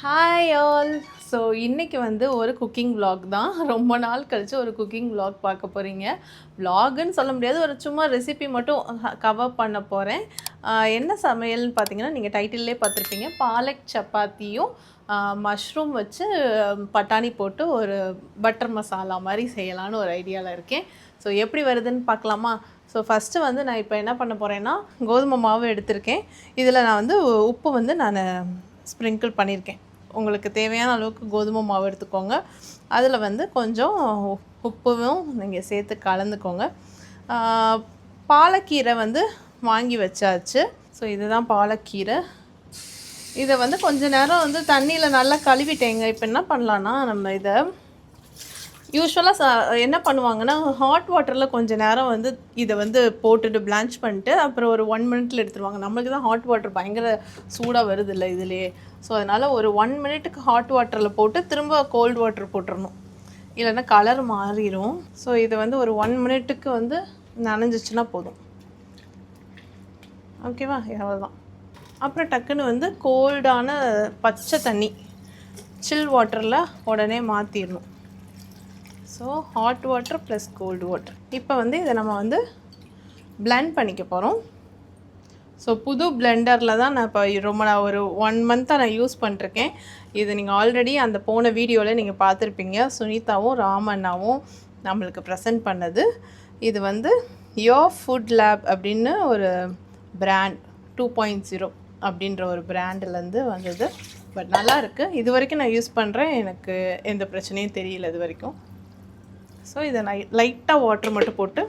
Hi all. So இன்றைக்கி வந்து ஒரு குக்கிங் vlog தான். ரொம்ப நாள் கழித்து ஒரு குக்கிங் vlog பார்க்க போகிறீங்க. vlogன்னு சொல்ல முடியாது, ஒரு சும்மா ரெசிபி மட்டும் கவர் பண்ண போகிறேன். என்ன சமையல்னு பார்த்தீங்கன்னா, நீங்கள் டைட்டில்லே பார்த்துருப்பீங்க. பாலக் சப்பாத்தியும் மஷ்ரூம் வச்சு பட்டாணி போட்டு ஒரு பட்டர் மசாலா மாதிரி செய்யலான்னு ஒரு ஐடியாவில் இருக்கேன். ஸோ எப்படி வருதுன்னு பார்க்கலாமா? ஸோ ஃபஸ்ட்டு வந்து நான் இப்போ என்ன பண்ண போகிறேன்னா, கோதுமை மாவு எடுத்திருக்கேன். இதில் நான் வந்து உப்பு வந்து நான் ஸ்ப்ரிங்கிள் பண்ணியிருக்கேன். உங்களுக்கு தேவையான அளவுக்கு கோதுமை மாவு எடுத்துக்கோங்க. அதில் வந்து கொஞ்சம் உப்பும் நீங்கள் சேர்த்து கலந்துக்கோங்க. பாலக்கீரை வந்து வாங்கி வச்சாச்சு. ஸோ இதுதான் பாலக்கீரை. இதை வந்து கொஞ்சம் நேரம் வந்து தண்ணியில் நல்லா கழுவிட்டேங்க. இப்போ என்ன பண்ணலான்னா, நம்ம இதை யூஸ்வலாக என்ன பண்ணுவாங்கன்னா, ஹாட் வாட்டரில் கொஞ்சம் நேரம் வந்து இதை வந்து போட்டுட்டு பிளான்ச் பண்ணிட்டு அப்புறம் ஒரு 1 மினிட்ல எடுத்துருவாங்க. நம்மளுக்கு தான் ஹாட் வாட்டர் பயங்கர சூடாக வருது இல்லை இதுலேயே. ஸோ அதனால் ஒரு 1 மினிட்டுக்கு ஹாட் வாட்டரில் போட்டு திரும்ப கோல்டு வாட்டர் போட்டுடணும், இல்லைன்னா கலர் மாறிடும். ஸோ இதை வந்து ஒரு 1 மினிட்டுக்கு வந்து நனைஞ்சிச்சுன்னா போதும். ஓகேவா? அவ்வளோதான். அப்புறம் டக்குன்னு வந்து கோல்டான பச்சை தண்ணி சில் வாட்டரில் உடனே மாற்றிடணும். So hot water plus cold water. இப்போ வந்து இதை நம்ம வந்து பிளெண்ட் பண்ணிக்க போகிறோம். ஸோ புது பிளெண்டரில் தான் நான் இப்போ நான் ஒரு 1 மந்த்தாக நான் யூஸ் பண்ணிருக்கேன். இது நீங்கள் ஆல்ரெடி அந்த போன வீடியோவில் நீங்கள் பார்த்துருப்பீங்க. சுனிதாவும் ராமண்ணாவும் நம்மளுக்கு ப்ரெசென்ட் பண்ணது. இது வந்து யோர் ஃபுட் லேப் அப்படின்னு ஒரு பிராண்ட் 2.0 அப்படின்ற ஒரு பிராண்டிலேருந்து வந்தது. பட் நல்லா இருக்குது. இது வரைக்கும் நான் யூஸ் பண்ணுறேன், எனக்கு எந்த பிரச்சனையும் தெரியல இது வரைக்கும். ஸோ இதை லைட்டாக வாட்டர் மட்டும் போட்டு,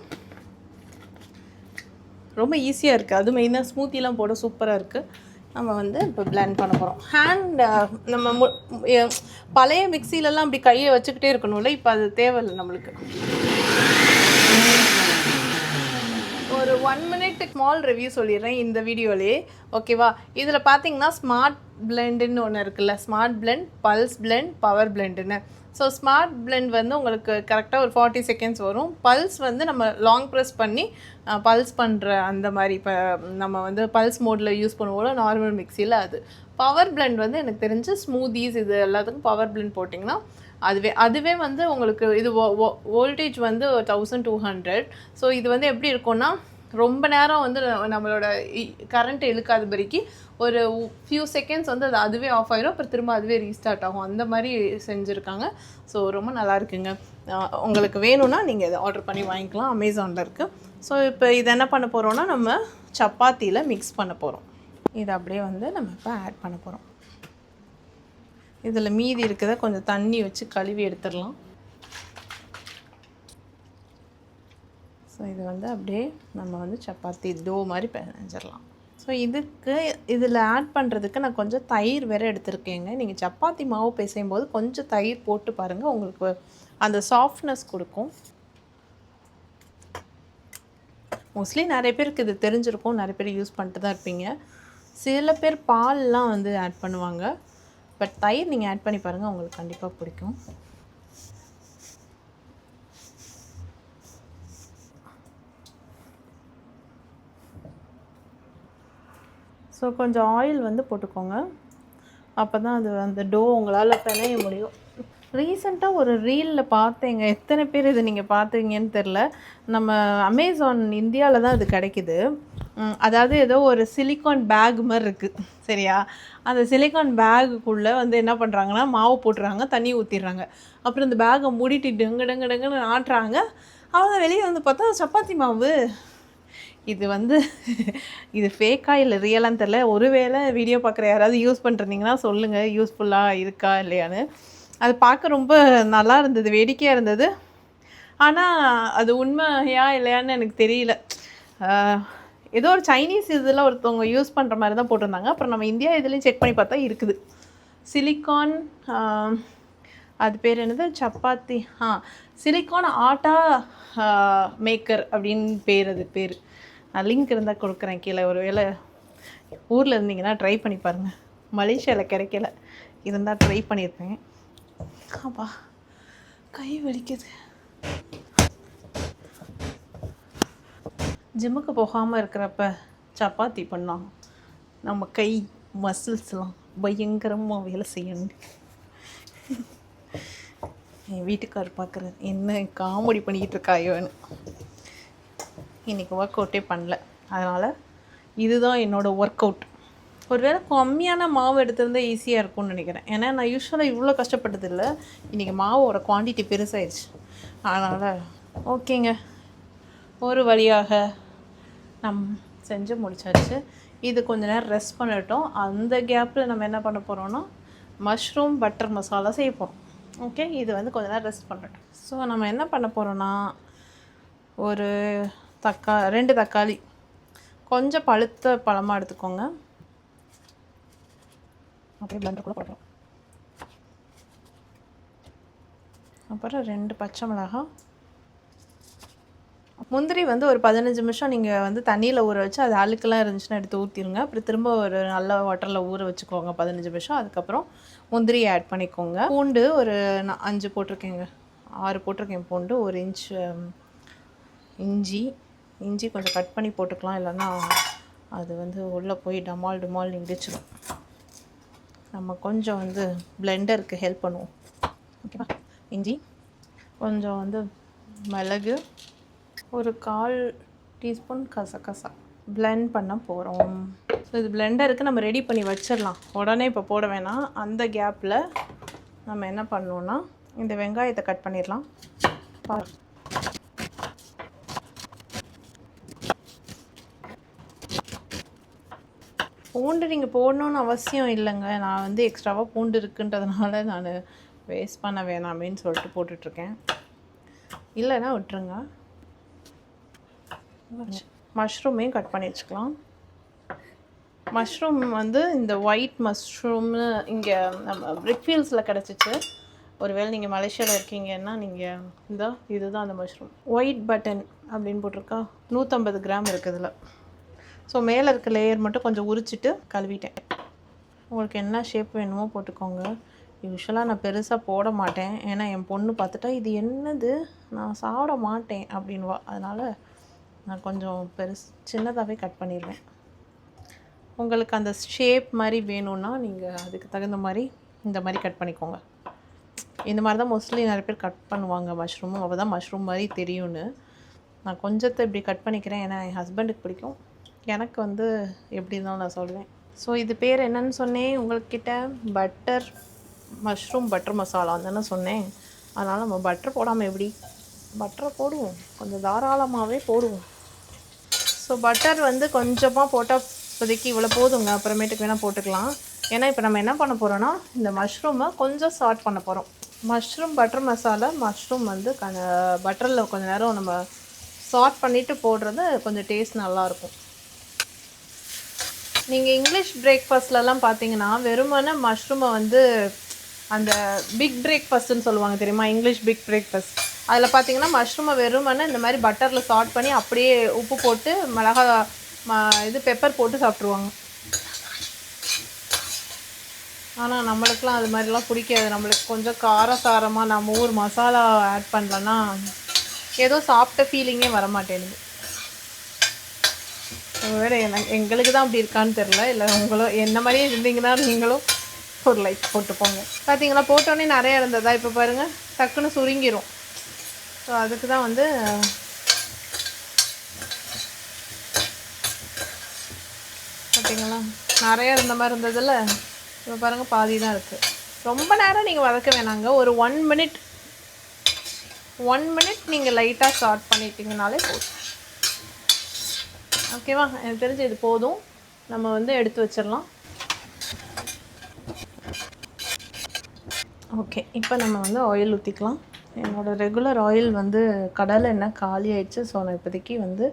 ரொம்ப ஈஸியாக இருக்குது. அது மெயினாக ஸ்மூத்திலாம் போட சூப்பராக இருக்குது. நம்ம வந்து இப்போ பிளெண்ட் பண்ண போகிறோம். நம்ம பழைய மிக்சிலெலாம் அப்படி கையை வச்சுக்கிட்டே இருக்கணும்ல, இப்போ அது தேவையில்லை நம்மளுக்கு. ஒரு 1 மினிட் ஸ்மால் ரிவ்யூ சொல்லிடுறேன் இந்த வீடியோலேயே, ஓகேவா? இதில் பார்த்தீங்கன்னா ஸ்மார்ட் பிளெண்டுன்னு ஒன்று இருக்குல்ல, smart blend, pulse blend, power பிளெண்டுன்னு. ஸோ ஸ்மார்ட் பிளெண்ட் வந்து உங்களுக்கு கரெக்டாக ஒரு 40 செகண்ட்ஸ் வரும். பல்ஸ் வந்து நம்ம லாங் ப்ரெஸ் பண்ணி பல்ஸ் பண்ணுற அந்த மாதிரி. இப்போ நம்ம வந்து பல்ஸ் மோடில் யூஸ் பண்ணுவோம்ல நார்மல் மிக்சியில், அது. பவர் பிளெண்ட் வந்து எனக்கு தெரிஞ்சு ஸ்மூதீஸ் இது எல்லாத்துக்கும் பவர் பிளெண்ட் போட்டிங்கன்னா அதுவே வந்து உங்களுக்கு இது வோல்டேஜ் வந்து 1200. ஸோ இது வந்து எப்படி இருக்கும்னா, ரொம்ப நேரம் வந்து நம்மளோட கரண்ட் இழுக்காதபடிக்கு ஒரு ஃபியூ செகண்ட்ஸ் வந்து அதுவே ஆஃப் ஆகிரும், அப்புறம் திரும்ப அதுவே ரீஸ்டார்ட் ஆகும். அந்த மாதிரி செஞ்சுருக்காங்க. ஸோ ரொம்ப நல்லா இருக்குங்க. உங்களுக்கு வேணும்னா நீங்கள் இதை ஆர்டர் பண்ணி வாங்கிக்கலாம், அமேசானில் இருக்குது. ஸோ இப்போ இதை என்ன பண்ண போகிறோன்னா, நம்ம சப்பாத்தியில் மிக்ஸ் பண்ண போகிறோம். இதை அப்படியே வந்து நம்ம இப்போ ஆட் பண்ண போகிறோம். இதில் மீதி இருக்கிறத கொஞ்சம் தண்ணி வச்சு கழுவி எடுத்துடலாம். ஸோ இது வந்து அப்படியே நம்ம வந்து சப்பாத்தி டோ மாதிரி பிணைஞ்சிடலாம். ஸோ இதில் ஆட் பண்ணுறதுக்கு நான் கொஞ்சம் தயிர் வேறு எடுத்துருக்கேங்க. நீங்கள் சப்பாத்தி மாவு பிசையும் போது கொஞ்சம் தயிர் போட்டு பாருங்கள், உங்களுக்கு அந்த சாஃப்ட்னஸ் கொடுக்கும். மோஸ்ட்லி நிறைய பேருக்கு இது தெரிஞ்சிருக்கும், நிறைய பேர் யூஸ் பண்ணிட்டு தான் இருப்பீங்க. சில பேர் பால்லாம் வந்து ஆட் பண்ணுவாங்க. பட் தயிர் நீங்கள் ஆட் பண்ணி பாருங்கள், உங்களுக்கு கண்டிப்பாக பிடிக்கும். ஸோ கொஞ்சம் ஆயில் வந்து போட்டுக்கோங்க, அப்போ தான் அது அந்த டோ உங்களால் பிணைய முடியும். ரீசெண்டாக ஒரு ரீலில் பார்த்தேங்க, எத்தனை பேர் இது நீங்கள் பார்த்தீங்கன்னு தெரில. நம்ம அமேசான் இந்தியாவில் தான் இது கிடைக்கிது. அதாவது ஏதோ ஒரு சிலிக்கான் பேக் மாதிரி இருக்குது, சரியா? அந்த சிலிக்கான் பேகுக்குள்ளே வந்து என்ன பண்ணுறாங்கன்னா, மாவு போட்டுறாங்க, தண்ணி ஊற்றிடுறாங்க, அப்புறம் இந்த பேக்கை மூடிட்டு டங்குன்னு ஆட்டுறாங்க. அவங்க வெளியே வந்து பார்த்தா சப்பாத்தி மாவு. இது வந்து இது ஃபேக்காக இல்லை ரியலான்னு தெரில. ஒருவேளை வீடியோ பார்க்குற யாராவது யூஸ் பண்ணிருந்தீங்கன்னா சொல்லுங்கள், யூஸ்ஃபுல்லாக இருக்கா இல்லையான்னு. அது பார்க்க ரொம்ப நல்லா இருந்தது, வேடிக்கையாக இருந்தது. ஆனால் அது உண்மையா இல்லையான்னு எனக்கு தெரியல. ஏதோ ஒரு சைனீஸ் இதில் ஒருத்தவங்க யூஸ் பண்ணுற மாதிரி தான் போட்டிருந்தாங்க. அப்புறம் நம்ம இந்தியா இதுலேயும் செக் பண்ணி பார்த்தா இருக்குது. சிலிக்கான், அது பேர் என்னது, சப்பாத்தி, சிலிக்கான் ஆட்டா மேக்கர் அப்படின்னு பேர். அது பேர் நான் லிங்க் இருந்தால் கொடுக்குறேன் கீழே. ஒரு வேளை ஊரில் இருந்தீங்கன்னா ட்ரை பண்ணி பாருங்கள். மலேசியாவில் கிடைக்கல, இருந்தால் ட்ரை பண்ணியிருப்பேன். அப்பா கை வலிக்குது. ஜிம்முக்கு போகாமல் இருக்கிறப்ப சப்பாத்தி பண்ணால் நம்ம கை மசில்ஸ்லாம் பயங்கரமாக வேலை செய்யணும். என் வீட்டுக்கார் பார்க்குறது என்ன காமெடி பண்ணிக்கிட்டு இருக்காயோன்னு. இன்றைக்கி ஒர்க் அவுட்டே பண்ணல, அதனால் இதுதான் என்னோடய ஒர்க் அவுட். ஒருவேளை கம்மியான மாவு எடுத்திருந்தால் ஈஸியாக இருக்கும்னு நினைக்கிறேன். ஏன்னா நான் யூஸ்வலாக இவ்வளோ கஷ்டப்பட்டதில்லை. இன்றைக்கி மாவோட குவான்டிட்டி பெருசாகிடுச்சு. அதனால் ஓகேங்க, ஒரு வழியாக செஞ்சு முடிச்சாச்சு. இது கொஞ்ச நேரம் ரெஸ்ட் பண்ணிட்டோம். அந்த கேப்பில் நம்ம என்ன பண்ண போகிறோன்னா மஷ்ரூம் பட்டர் மசாலா செய்ய போகிறோம். ஓகே, இது வந்து கொஞ்ச நேரம் ரெஸ்ட் பண்ணிட்டோம். ஸோ நம்ம என்ன பண்ண போகிறோன்னா ஒரு 2 தக்காளி கொஞ்சம் பழுத்த பழமாக எடுத்துக்கோங்க. அப்படியே பிளண்டருக்குள்ளே போடுறோம். அப்புறம் 2 பச்சை மிளகாய். முந்திரி வந்து ஒரு 15 நிமிஷம் நீங்கள் வந்து தண்ணியில் ஊற வச்சு அது அழுக்கெல்லாம் இருந்துச்சுன்னா எடுத்து ஊற்றிடுங்க. அப்புறம் திரும்ப ஒரு நல்ல வாட்டரில் ஊற வச்சுக்கோங்க 15 நிமிஷம். அதுக்கப்புறம் முந்திரி ஆட் பண்ணிக்கோங்க. பூண்டு ஒரு 5 போட்டிருக்கேங்க, 6 போட்டிருக்கேன் பூண்டு. 1 இன்ச் இஞ்சி கொஞ்சம் கட் பண்ணி போட்டுக்கலாம், இல்லைன்னா அது வந்து உள்ளே போய் டமால் இடிச்சிடும். நம்ம கொஞ்சம் வந்து பிளெண்டருக்கு ஹெல்ப் பண்ணுவோம். ஓகேவா? இஞ்சி கொஞ்சம் வந்து மிளகு, ஒரு 1/4 டீஸ்பூன் கசகசா பிளெண்ட் பண்ண போகிறோம். ஸோ இது பிளெண்டருக்கு நம்ம ரெடி பண்ணி வச்சிடலாம், உடனே இப்போ போட வேணாம். அந்த கேப்பில் நம்ம என்ன பண்ணோன்னா இந்த வெங்காயத்தை கட் பண்ணிடலாம். பூண்டு நீங்கள் போடணுன்னு அவசியம் இல்லைங்க. நான் வந்து எக்ஸ்ட்ராவாக பூண்டு இருக்குன்றதுனால நான் வேஸ்ட் பண்ண வேணாமேன்னு சொல்லிட்டு போட்டுட்ருக்கேன். இல்லைன்னா விட்டுருங்க. மஷ்ரூமையும் கட் பண்ணி வச்சுக்கலாம். மஷ்ரூம் வந்து இந்த ஒயிட் மஷ்ரூம்னு இங்கே நம்ம பிரிக்ஃபீல்ட்ஸில் கிடச்சிச்சு. ஒருவேளை நீங்கள் மலேசியாவில் இருக்கீங்கன்னா நீங்கள் இதுதான் அந்த மஷ்ரூம். ஒயிட் பட்டன் அப்படின்னு போட்டிருக்கா, 150 கிராம் இருக்குது இதில். ஸோ மேலே இருக்க லேயர் மட்டும் கொஞ்சம் உரிச்சிட்டு கழுவிட்டேன். உங்களுக்கு என்ன ஷேப் வேணுமோ போட்டுக்கோங்க. யூஸ்வலாக நான் பெருசாக போட மாட்டேன், ஏன்னா என் பொண்ணு பார்த்துட்டா இது என்னது நான் சாப்பிட மாட்டேன் அப்படின்வா. அதனால் நான் கொஞ்சம் சின்னதாகவே கட் பண்ணிடுவேன். உங்களுக்கு அந்த ஷேப் மாதிரி வேணும்னா நீங்கள் அதுக்கு தகுந்த மாதிரி இந்த மாதிரி கட் பண்ணிக்கோங்க. இந்த மாதிரி தான் மோஸ்ட்லி நிறைய பேர் கட் பண்ணுவாங்க மஷ்ரூமும். அப்போ தான் மஷ்ரூம் மாதிரி தெரியும்னு நான் கொஞ்சத்தை இப்படி கட் பண்ணிக்கிறேன். ஏன்னா என் ஹஸ்பண்டுக்கு பிடிக்கும், எனக்கு வந்து எப்படி இருந்தாலும் நான் சொல்லுவேன். ஸோ இது பேர் என்னன்னு சொன்னேன் உங்கள்கிட்ட, மஷ்ரூம் பட்டர் மசாலா தானே சொன்னேன். அதனால் நம்ம பட்டர் போடாமல் எப்படி, பட்டரை போடுவோம், கொஞ்சம் தாராளமாகவே போடுவோம். ஸோ பட்டர் வந்து கொஞ்சமாக போட்டால் இப்போதைக்கு இவ்வளோ போதுங்க, அப்புறமேட்டுக்கு வேணால் போட்டுக்கலாம். ஏன்னா இப்போ நம்ம என்ன பண்ண போகிறோன்னா இந்த மஷ்ரூமை கொஞ்சம் சாட் பண்ண போகிறோம். மஷ்ரூம் பட்டர் மசாலா, மஷ்ரூம் வந்து பட்டரில் கொஞ்சம் நேரம் நம்ம சாட் பண்ணிவிட்டு போடுறது கொஞ்சம் டேஸ்ட் நல்லாயிருக்கும். நீங்கள் இங்கிலீஷ் பிரேக்ஃபாஸ்ட்லலாம் பார்த்தீங்கன்னா வெறுமனே மஷ்ரூமை வந்து அந்த பிக் பிரேக்ஃபாஸ்ட்டுன்னு சொல்லுவாங்க தெரியுமா, இங்கிலீஷ் பிக் பிரேக்ஃபாஸ்ட். அதில் பார்த்தீங்கன்னா மஷ்ரூமை வெறுமனே இந்த மாதிரி பட்டரில் சாட் பண்ணி அப்படியே உப்பு போட்டு பெப்பர் போட்டு சாப்பிட்ருவாங்க. ஆனால் நம்மளுக்கெலாம் அது மாதிரிலாம் பிடிக்காது. நம்மளுக்கு கொஞ்சம் காரசாரமாக நம்ம ஊர் மசாலா ஆட் பண்ணலன்னா ஏதோ சாப்பிட்ட ஃபீலிங்கே வர மாட்டேங்குது. வேறு எங்களுக்கு தான் அப்படி இருக்கான்னு தெரில, இல்லை உங்களும் என்ன மாதிரியே இருந்தீங்கன்னா நீங்களும் ஒரு லைக் போட்டு போங்க. பார்த்தீங்களா, போட்டோன்னே நிறையா இருந்ததா, இப்போ பாருங்கள் டக்குன்னு சுருங்கிரும். ஸோ அதுக்கு தான் வந்து பார்த்தீங்களா நிறையா இருந்த மாதிரி இருந்ததில்ல, இப்போ பாருங்கள் பாதி தான் இருக்குது. ரொம்ப நேரம் நீங்கள் வதக்க வேணாங்க, ஒரு 1 மினிட் நீங்கள் லைட்டாக ஸ்டார்ட் பண்ணிட்டீங்கனாலே போதும். ஓகேவா, எனக்கு தெரிஞ்சு இது போதும். நம்ம வந்து எடுத்து வச்சிடலாம். ஓகே, இப்போ நம்ம வந்து ஆயில் ஊற்றிக்கலாம். என்னோடய ரெகுலர் ஆயில் வந்து கடலை எண்ணெய் காலி ஆயிடுச்சு. ஸோ நான் இப்போதைக்கு வந்து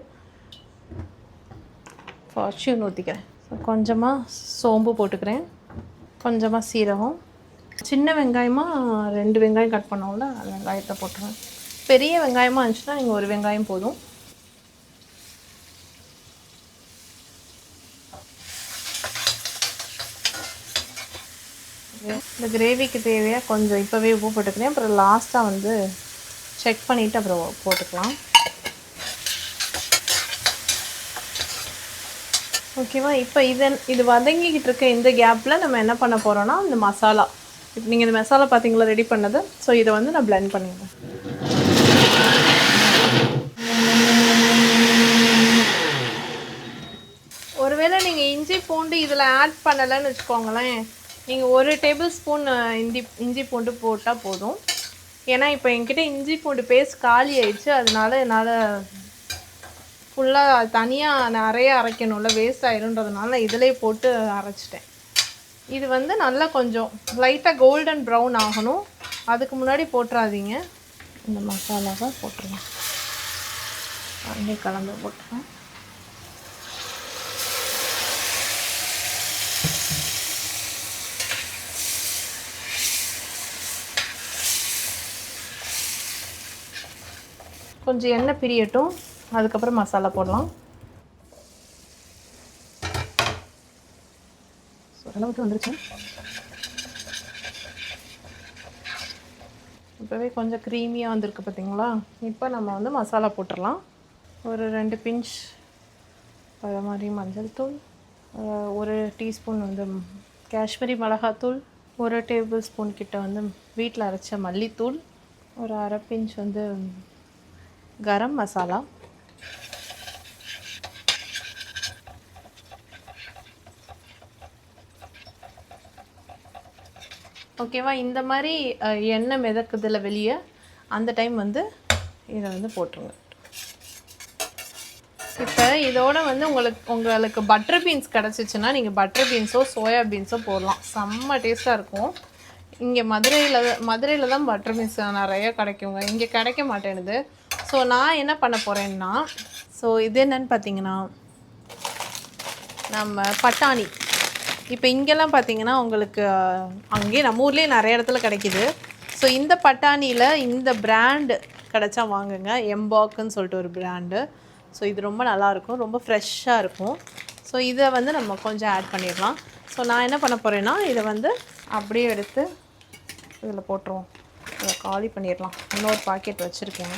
ஃபார்ச்சூன் ஊற்றிக்கிறேன். கொஞ்சமாக சோம்பு போட்டுக்கிறேன், கொஞ்சமாக சீரகம், சின்ன வெங்காயமாக 2 வெங்காயம் கட் பண்ணோம்ல அந்த வெங்காயத்தை போட்டுருவேன். பெரிய வெங்காயமாக இருந்துச்சுன்னா நீங்கள் 1 வெங்காயம் போதும். இந்த கிரேவிக்கு தேவையாக கொஞ்சம் இப்போவே உப்பு போட்டுக்கிறேன். அப்புறம் லாஸ்ட்டாக வந்து செக் பண்ணிவிட்டு அப்புறம் போட்டுக்கலாம். ஓகேவா? இப்போ இது வதங்கிக்கிட்டு இருக்க இந்த கேப்பில் நம்ம என்ன பண்ண போகிறோன்னா, இந்த மசாலா இப்போ நீங்கள் இந்த மசாலா பார்த்தீங்களா ரெடி பண்ணது. ஸோ இதை வந்து நான் பிளெண்ட் பண்ணிடுறேன். ஒருவேளை நீங்கள் இஞ்சி பூண்டு இதில் ஆட் பண்ணலைன்னு வச்சுக்கோங்களேன், நீங்கள் 1 டேபிள் ஸ்பூன் இஞ்சி பூண்டு போட்டால் போதும். ஏன்னா இப்போ என்கிட்ட இஞ்சி பூண்டு பேஸ்ட் காலி ஆயிடுச்சு. அதனால என்னால் ஃபுல்லாக தனியாக நிறைய அரைக்கணும்ல, வேஸ்ட் ஆயிருன்றதுனால இதிலே போட்டு அரைச்சிட்டேன். இது வந்து நல்லா கொஞ்சம் லைட்டாக கோல்டன் ப்ரௌன் ஆகணும். அதுக்கு முன்னாடி போட்டுறாதீங்க. இந்த மசாலாவை போட்டுருங்க. அங்கே கலந்து போட்டுருவேன். கொஞ்சம் எண்ணெய் பிரியட்டும், அதுக்கப்புறம் மசாலா போடலாம். அளவுக்கு வந்துருச்சு. இப்போவே கொஞ்சம் க்ரீமியாக வந்திருக்கு பார்த்தீங்களா? இப்போ நம்ம வந்து மசாலா போட்டுடலாம். ஒரு 2 பிஞ்ச் அது மாதிரி மஞ்சள் தூள், 1 டீஸ்பூன் வந்து காஷ்மீரி மிளகாத்தூள், 1 டேபிள் ஸ்பூன் கிட்ட வந்து வீட்டில் அரைச்ச மல்லித்தூள், ஒரு 1/2 பிஞ்ச் வந்து கரம் மசாலா, ஓகேவா? இந்த மாதிரி எண்ணெய் மிதக்குதில் வெளியே அந்த டைம் வந்து இதை வந்து போட்டுருங்க. இப்போ இதோட வந்து உங்களுக்கு பட்டர் பீன்ஸ் கிடச்சிச்சின்னா நீங்கள் பட்டர் பீன்ஸோ சோயா பீன்ஸோ போடலாம். செம்ம டேஸ்ட்டாக இருக்கும். இங்கே மதுரையில் தான் பட்டர் பீன்ஸ் நிறைய கிடைக்குங்க. இங்கே கிடைக்க மாட்டேனுது. ஸோ நான் என்ன பண்ண போகிறேன்னா, இது என்னன்னு பார்த்தீங்கன்னா, நம்ம பட்டாணி. இப்போ இங்கெல்லாம் பார்த்தீங்கன்னா உங்களுக்கு அங்கேயே நம்ம ஊர்லேயே நிறைய இடத்துல கிடைக்கிது. ஸோ இந்த பட்டாணியில் இந்த பிராண்டு கிடச்சா வாங்குங்க. எம்பாக்குன்னு சொல்லிட்டு ஒரு பிராண்டு. ஸோ இது ரொம்ப நல்லாயிருக்கும், ரொம்ப ஃப்ரெஷ்ஷாக இருக்கும். ஸோ இதை வந்து நம்ம கொஞ்சம் ஆட் பண்ணிடலாம். ஸோ நான் என்ன பண்ண போகிறேன்னா, இதை வந்து அப்படியே எடுத்து இதில் போட்டுருவோம். இதை காலி பண்ணிடலாம். இன்னொரு பாக்கெட் வச்சுருக்கேன்.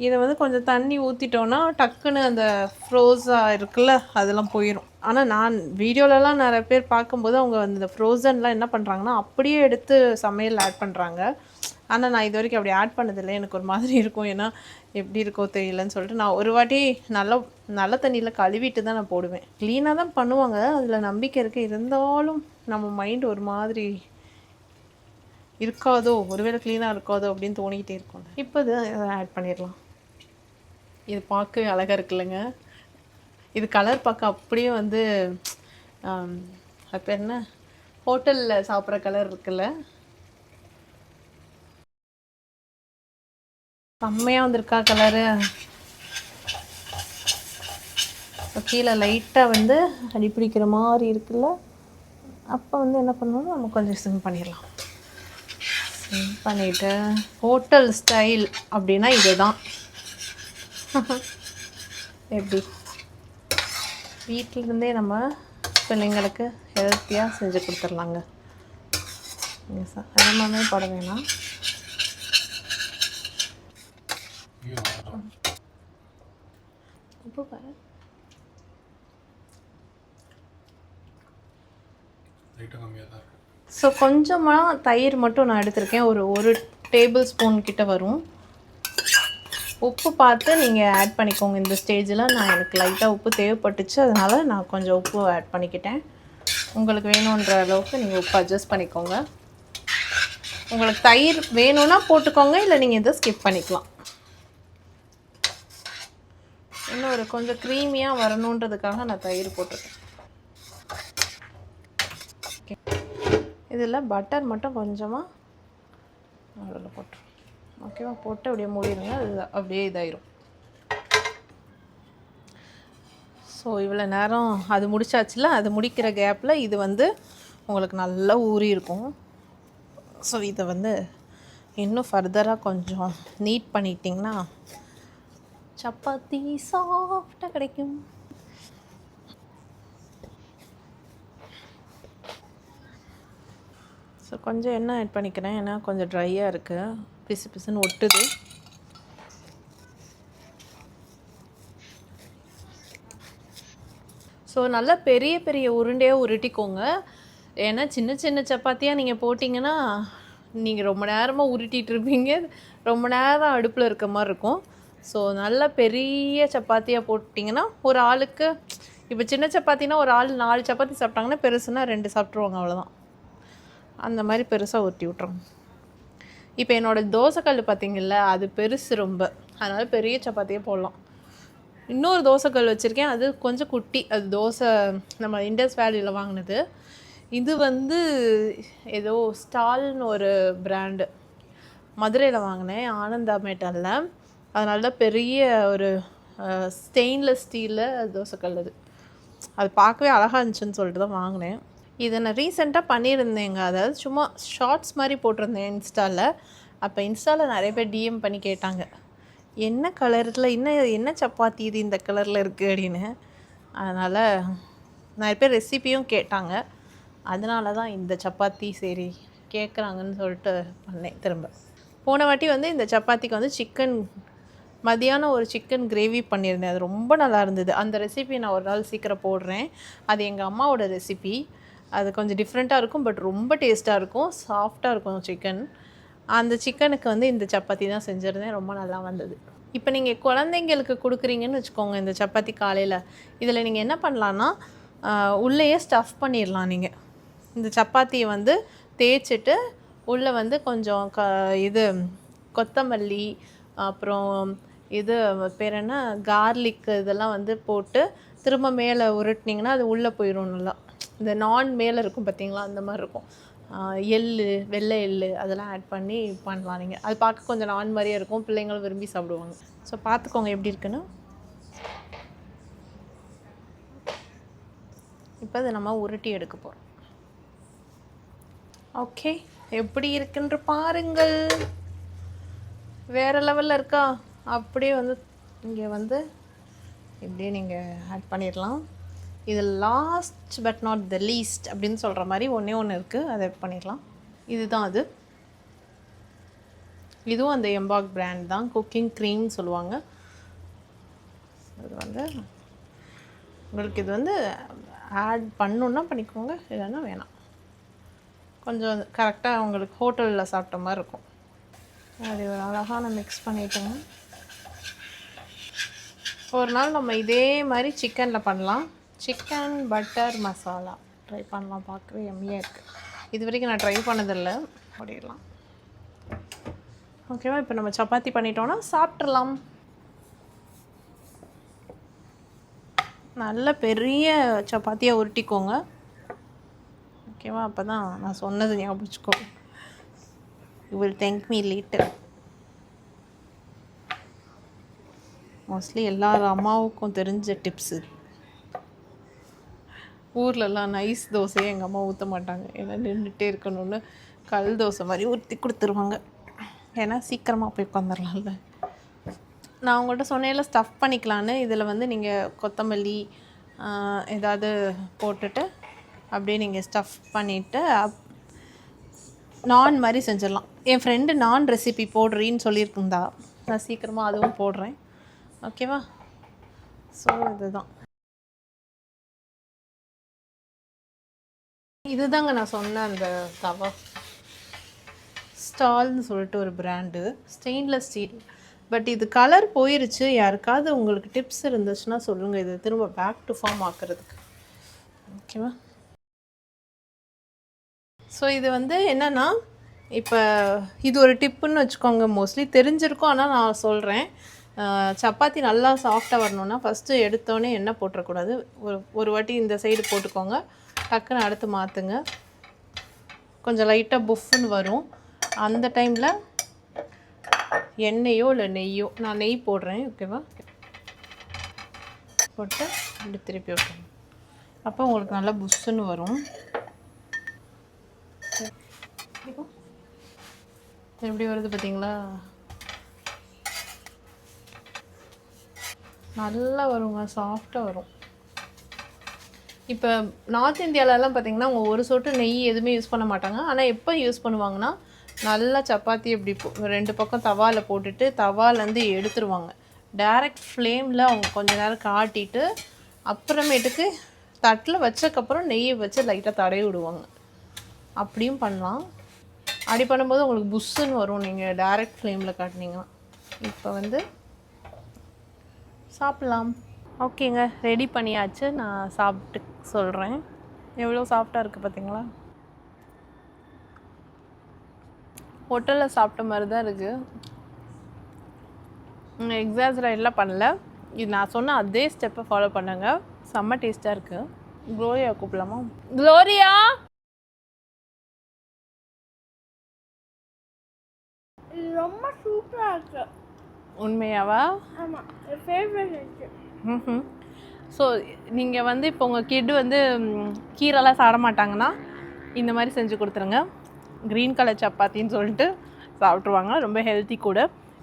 இதை வந்து கொஞ்சம் தண்ணி ஊற்றிட்டோன்னா டக்குன்னு அந்த ஃப்ரோஸாக இருக்குல்ல அதெல்லாம் போயிடும். ஆனால் நான் வீடியோலலாம் நிறைய பேர் பார்க்கும்போது அவங்க அந்த ஃப்ரோசன்லாம் என்ன பண்ணுறாங்கன்னா அப்படியே எடுத்து சமையல் ஆட் பண்ணுறாங்க. ஆனால் நான் இது வரைக்கும் அப்படி ஆட் பண்ணதில்லை. எனக்கு ஒரு மாதிரி இருக்கும். ஏன்னா எப்படி இருக்கோ தெரியலன்னு சொல்லிட்டு நான் ஒரு வாட்டி நல்ல தண்ணியில் கழுவிட்டு தான் நான் போடுவேன். க்ளீனாக தான் பண்ணுவாங்க, அதில் நம்பிக்கை இருக்குது. இருந்தாலும் நம்ம மைண்ட் ஒரு மாதிரி இருக்காதோ, ஒருவேளை க்ளீனாக இருக்காதோ அப்படின்னு தோணிக்கிட்டே இருக்கும். இப்போ இது ஆட் பண்ணிடலாம். இது பார்க்கவே அழகாக இருக்குல்லங்க. இது கலர் பார்க்க அப்படியே வந்து அது பேர் என்ன, ஹோட்டலில் சாப்பிட்ற கலர் இருக்குல்ல, செம்மையாக வந்திருக்கா கலரு. கீழே லைட்டாக வந்து அடிப்பிடிக்கிற மாதிரி இருக்குல்ல. அப்போ வந்து என்ன பண்ணணும், நம்ம கொஞ்சம் சிம் பண்ணிடலாம். சிம் பண்ணிவிட்டு ஹோட்டல் ஸ்டைல் அப்படின்னா இதுதான். எப்படி வீட்டிலேருந்தே நம்ம பிள்ளைங்களுக்கு ஹெல்த்தியாக செஞ்சு கொடுத்துர்லாங்க. அதிகமாகவே போட வேணாம். உப்பு பாரு. ஸோ கொஞ்சமாக தயிர் மட்டும் நான் எடுத்திருக்கேன். ஒரு டேபிள் ஸ்பூன் கிட்ட வரும். உப்பு பார்த்து நீங்கள் ஆட் பண்ணிக்கோங்க. இந்த ஸ்டேஜில் எனக்கு லைட்டாக உப்பு தேவைப்பட்டுச்சு, அதனால் நான் கொஞ்சம் உப்பு ஆட் பண்ணிக்கிட்டேன். உங்களுக்கு வேணுன்ற அளவுக்கு நீங்கள் உப்பு அட்ஜஸ்ட் பண்ணிக்கோங்க. உங்களுக்கு தயிர் வேணும்னா போட்டுக்கோங்க, இல்லை நீங்கள் இதை ஸ்கிப் பண்ணிக்கலாம். இன்னும் ஒரு கொஞ்சம் க்ரீமியாக வரணுன்றதுக்காக நான் தயிர் போட்டிருக்கேன். ஓகே, இதில் பட்டர் மட்டும் கொஞ்சமாக அதில் போட்டுருவோம். ஓகேவா? போட்டு அப்படியே மூடிடுங்க. அது அப்படியே இதாயிரும். ஸோ இவ்வளோ நேரம் அது முடிச்சாச்சுல. அது முடிக்கிற கேப்பில் இது வந்து உங்களுக்கு நல்லா ஊறி இருக்கும். ஸோ இதை வந்து இன்னும் ஃபர்தராக கொஞ்சம் நீட் பண்ணிட்டிங்கன்னா சப்பாத்தி சாஃப்டாக கிடைக்கும். ஸோ கொஞ்சம் எண்ணெய் ஆட் பண்ணிக்கிறேன், ஏன்னா கொஞ்சம் ட்ரையாக இருக்குது, பிசு பிசுன்னு ஒட்டுது. ஸோ நல்லா பெரிய பெரிய உருண்டையாக உருட்டிக்கோங்க. ஏன்னா சின்ன சின்ன சப்பாத்தியாக நீங்கள் போட்டிங்கன்னா நீங்கள் ரொம்ப நேரமாக உருட்டிகிட்டு இருப்பீங்க, ரொம்ப நேரம் அடுப்பில் இருக்க மாதிரி இருக்கும். ஸோ நல்லா பெரிய சப்பாத்தியாக போட்டிங்கன்னா ஒரு ஆளுக்கு, இப்போ சின்ன சப்பாத்தினா ஒரு ஆள் 4 சப்பாத்தி சாப்பிட்டாங்கன்னா பெருசுனா 2 சாப்பிட்ருவாங்க, அவ்வளோதான். அந்த மாதிரி பெருசாக ஊற்றி விட்ருவோம். இப்போ என்னோடய தோசைக்கல் பார்த்திங்கள்ல, அது பெருசு ரொம்ப, அதனால் பெரிய சப்பாத்தியே போடலாம். இன்னொரு தோசைக்கல் வச்சுருக்கேன், அது கொஞ்சம் குட்டி. அது தோசை நம்ம இண்டஸ் வேலியில் வாங்கினது. இது வந்து ஏதோ ஸ்டால்னு ஒரு பிராண்டு, மதுரையில் வாங்கினேன், ஆனந்தா மெட்டலில். அதனால தான் பெரிய ஒரு ஸ்டெயின்லெஸ் ஸ்டீலில் தோசைக்கல் அது. அது பார்க்கவே அழகாக இருந்துச்சுன்னு சொல்லிட்டு தான் வாங்கினேன். இதை நான் ரீசெண்டாக பண்ணியிருந்தேங்க, அதாவது சும்மா ஷார்ட்ஸ் மாதிரி போட்டிருந்தேன் இன்ஸ்டாவில். அப்போ இன்ஸ்டாவில் நிறைய பேர் டிஎம் பண்ணி கேட்டாங்க, என்ன கலரில் என்ன சப்பாத்தி இது இந்த கலரில் இருக்குது அப்படின்னு. அதனால் நிறைய பேர் ரெசிப்பியும் கேட்டாங்க. அதனால தான் இந்த சப்பாத்தி சரி கேட்குறாங்கன்னு சொல்லிட்டு பண்ணேன் திரும்ப. போன வாட்டி வந்து இந்த சப்பாத்திக்கு வந்து மதியானம் ஒரு சிக்கன் கிரேவி பண்ணியிருந்தேன், அது ரொம்ப நல்லா இருந்தது. அந்த ரெசிபி நான் ஒரு நாள் சீக்கிரம் போடுறேன். அது எங்கள் அம்மாவோட ரெசிபி. அது கொஞ்சம் டிஃப்ரெண்ட்டாக இருக்கும், பட் ரொம்ப டேஸ்ட்டாக இருக்கும், சாஃப்டாக இருக்கும் சிக்கன். அந்த சிக்கனுக்கு வந்து இந்த சப்பாத்தி தான் செஞ்சுருந்தேன், ரொம்ப நல்லா வந்தது. இப்போ நீங்கள் குழந்தைங்களுக்கு கொடுக்குறீங்கன்னு வச்சுக்கோங்க இந்த சப்பாத்தி காலையில், இதில் நீங்கள் என்ன பண்ணலான்னா உள்ளேயே ஸ்டஃப் பண்ணிடலாம். நீங்கள் இந்த சப்பாத்தியை வந்து தேய்ச்சிட்டு உள்ளே வந்து கொஞ்சம் இது கொத்தமல்லி, அப்புறம் இது பேர் என்ன, கார்லிக், இதெல்லாம் வந்து போட்டு திரும்ப மேலே உருட்டினீங்கன்னா அது உள்ளே போயிடும் நல்லா. இந்த நான் மேலே இருக்கும் பார்த்திங்களா, அந்த மாதிரி இருக்கும். வெள்ளை எள்ளு அதெல்லாம் ஆட் பண்ணி பண்ணலாம் நீங்கள். அது பார்க்க கொஞ்சம் நான் மாதிரியே இருக்கும், பிள்ளைங்களும் விரும்பி சாப்பிடுவாங்க. ஸோ பார்த்துக்கோங்க எப்படி இருக்குன்னு. இப்போ அதை நம்ம உருட்டி எடுக்க போகிறோம். ஓகே, எப்படி இருக்குன்ற பாருங்கள். வேறு லெவலில் இருக்கா? அப்படியே வந்து இங்கே வந்து இப்படியே நீங்கள் ஆட் பண்ணிடலாம். இது last but not the least அப்படின்னு சொல்கிற மாதிரி ஒன்று இருக்குது, அதை பண்ணிடலாம். இதுதான் அது. இதுவும் அந்த எம்பாக் பிராண்ட் தான், குக்கிங் க்ரீம்னு சொல்லுவாங்க. அது வந்து உங்களுக்கு இது வந்து ஆட் பண்ணணுன்னா பண்ணிக்கோங்க, இல்லைன்னா வேணாம். கொஞ்சம் கரெக்டாக உங்களுக்கு ஹோட்டலில் சாப்பிட்ட மாதிரி இருக்கும். அது ஒரு அழகாக மிக்ஸ் பண்ணிட்டோங்க. ஒரு நாள் நம்ம இதே மாதிரி சிக்கனில் பண்ணலாம். சிக்கன் பட்டர் மசாலா ட்ரை பண்ணலாம், பார்க்கவே எம்மியாக இருக்குது. இது வரைக்கும் நான் ட்ரை பண்ணதில்லை, ஓடிடலாம். ஓகேவா? இப்போ நம்ம சப்பாத்தி பண்ணிட்டோன்னா சாப்பிட்றலாம். நல்ல பெரிய சப்பாத்தியாக உருட்டிக்கோங்க, ஓகேவா? அப்போ தான் நான் சொன்னது ஞாபகம் வச்சுக்கோ. You will thank me later. Mostly எல்லார் அம்மாவுக்கும் தெரிஞ்ச டிப்ஸு. ஊர்லலாம் நைஸ் தோசையை எங்கள் அம்மா ஊற்ற மாட்டாங்க, ஏன்னா நின்றுட்டே இருக்கணும்னு கல் தோசை மாதிரி ஊற்றி கொடுத்துருவாங்க. ஏன்னா சீக்கிரமாக போய் உட்காந்துடலாம்ல. நான் உங்கள்கிட்ட சொன்னேன்ல ஸ்டஃப் பண்ணிக்கலான்னு. இதில் வந்து நீங்கள் கொத்தமல்லி ஏதாவது போட்டுட்டு அப்படியே நீங்கள் ஸ்டஃப் பண்ணிவிட்டு நான் மாதிரி செஞ்சிடலாம். என் ஃப்ரெண்டு நான் ரெசிபி போடுறீன்னு சொல்லியிருக்குந்தா, நான் சீக்கிரமாக அதுவும் போடுறேன், ஓகேவா? ஸோ இதுதாங்க நான் சொன்ன அந்த தவா. ஸ்டால்னு சொல்லிட்டு ஒரு பிராண்டு, ஸ்டெயின்லெஸ் ஸ்டீல். பட் இது கலர் போயிருச்சு. யாருக்காவது உங்களுக்கு டிப்ஸ் இருந்துச்சுன்னா சொல்லுங்கள், இது திரும்ப பேக் டு ஃபார்ம் ஆக்கிறதுக்கு, ஓகேவா? ஸோ இது வந்து என்னென்னா, இப்போ இது ஒரு டிப்புன்னு வச்சுக்கோங்க, மோஸ்ட்லி தெரிஞ்சிருக்கும், ஆனால் நான் சொல்கிறேன். சப்பாத்தி நல்லா சாஃப்டாக வரணுன்னா ஃபஸ்ட்டு எடுத்தோடனே எண்ணெய் போட்டுறக்கூடாது. ஒரு வாட்டி இந்த சைடு போட்டுக்கோங்க, டக்குன்னு அடுத்து மாற்றுங்க. கொஞ்சம் லைட்டாக புஃப்னு வரும். அந்த டைமில் எண்ணெயோ இல்லை நெய்யோ, நான் நெய் போடுறேன், ஓகேவா? போட்டு இப்படி திருப்பி விட்டுருங்க. அப்போ உங்களுக்கு நல்லா புஷ்ஷுன்னு வரும். எப்படி வருது பார்த்தீங்களா? நல்லா வருங்க, சாஃப்டாக வரும். இப்போ நார்த் இந்தியாவிலலாம் பார்த்திங்கன்னா அவங்க ஒரு சொட்டு நெய் எதுவுமே யூஸ் பண்ண மாட்டாங்க. ஆனால் எப்போ யூஸ் பண்ணுவாங்கன்னா, நல்லா சப்பாத்தி இப்படி 2 பக்கம் தவாவில் போட்டுட்டு தவாலேருந்து எடுத்துருவாங்க. டைரக்ட் ஃப்ளேமில் அவங்க கொஞ்ச நேரம் காட்டிட்டு அப்புறமேட்டுக்கு தட்டில் வச்சக்கப்புறம் நெய்யை வச்சு லைட்டாக தடவி விடுவாங்க. அப்படியும் பண்ணலாம். அப்படி பண்ணும்போது உங்களுக்கு புஷ்ஷுன்னு வரும் நீங்கள் டைரக்ட் ஃப்ளேமில் காட்டினீங்கன்னா. இப்போ வந்து சாப்பிட்லாம். ஓகேங்க, ரெடி பண்ணியாச்சு. நான் சாப்பிட்டு சொல்கிறேன். எவ்வளோ சாஃப்டாக இருக்குது பார்த்தீங்களா? ஹோட்டலில் சாப்பிட்ட மாதிரி தான் இருக்குது. எக்ஸாஜரேட்லாம் பண்ணல. இது நான் சொன்ன அதே ஸ்டெப்பை ஃபாலோ பண்ணுங்க. செம்ம டேஸ்ட்டாக இருக்குது. க்ளோரியா கூப்பிடலாமா? க்ளோரியா, ரொம்ப சூப்பராக இருக்கு. உண்மையாவா? ஆமாம், ஃபேவரட் இருக்கு. ஸோ நீங்கள் வந்து இப்போ உங்கள் கிட் வந்து கீரைலாம் சாப்பிட மாட்டாங்கன்னா இந்த மாதிரி செஞ்சு கொடுத்துருங்க. க்ரீன் கலர் சப்பாத்தின்னு சொல்லிட்டு சாப்பிட்ருவாங்க. ரொம்ப ஹெல்த்தி கூட.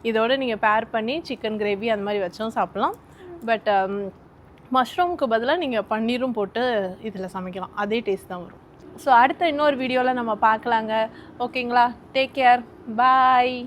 இதோடு நீங்கள் பேர் பண்ணி சிக்கன் கிரேவி அந்த மாதிரி வச்சும் சாப்பிட்லாம். பட் மஷ்ரூமுக்கு பதிலாக நீங்கள் பன்னீரும் போட்டு இதில் சமைக்கலாம். அதே டேஸ்ட் தான் வரும். ஸோ அடுத்த இன்னொரு வீடியோவில் நம்ம பார்க்கலாங்க. ஓகேங்களா? Take care. பாய்.